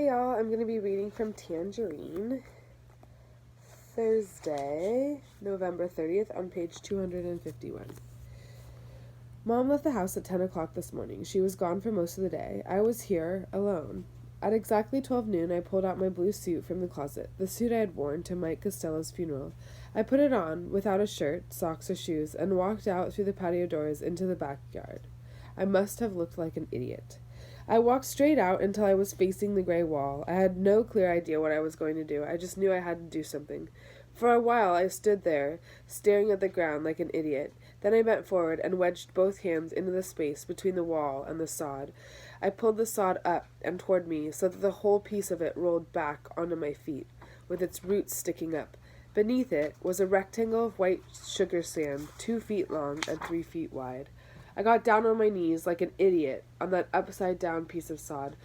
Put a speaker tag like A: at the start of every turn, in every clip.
A: Hey y'all, I'm going to be reading from Tangerine, Thursday, November 30th, on page 251. Mom left the house at 10 o'clock this morning. She was gone for most of the day. I was here, alone. At exactly 12 noon, I pulled out my blue suit from the closet, the suit I had worn to Mike Costello's funeral. I put it on, without a shirt, socks, or shoes, and walked out through the patio doors into the backyard. I must have looked like an idiot. I walked straight out until I was facing the gray wall. I had no clear idea what I was going to do. I just knew I had to do something. For a while I stood there, staring at the ground like an idiot. Then I bent forward and wedged both hands into the space between the wall and the sod. I pulled the sod up and toward me so that the whole piece of it rolled back onto my feet, with its roots sticking up. Beneath it was a rectangle of white sugar sand, 2 feet long and 3 feet wide. I got down on my knees like an idiot on that upside-down piece of sod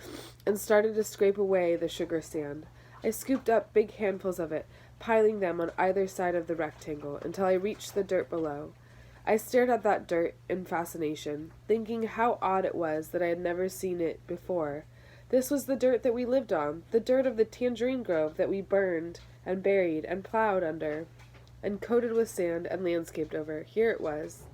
A: and started to scrape away the sugar sand. I scooped up big handfuls of it, piling them on either side of the rectangle until I reached the dirt below. I stared at that dirt in fascination, thinking how odd it was that I had never seen it before. This was the dirt that we lived on, the dirt of the tangerine grove that we burned and buried and plowed under, and coated with sand and landscaped over. Here it was.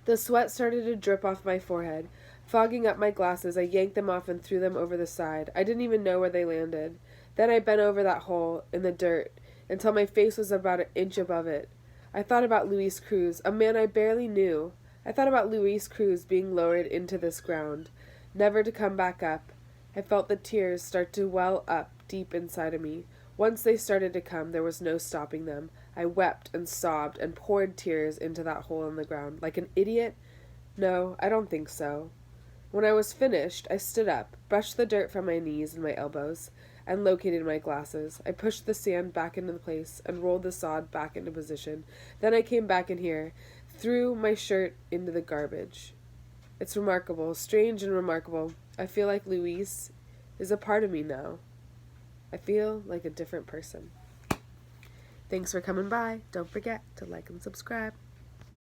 A: The sweat started to drip off my forehead. Fogging up my glasses, I yanked them off and threw them over the side. I didn't even know where they landed. Then I bent over that hole in the dirt until my face was about an inch above it. I thought about Luis Cruz, a man I barely knew. I thought about Luis Cruz being lowered into this ground, never to come back up. I felt the tears start to well up deep inside of me. Once they started to come, there was no stopping them. I wept and sobbed and poured tears into that hole in the ground. Like an idiot? No, I don't think so. When I was finished, I stood up, brushed the dirt from my knees and my elbows, and located my glasses. I pushed the sand back into place and rolled the sod back into position. Then I came back in here, threw my shirt into the garbage. It's remarkable, strange and remarkable. I feel like Luis is a part of me now. I feel like a different person. Thanks for coming by. Don't forget to like and subscribe.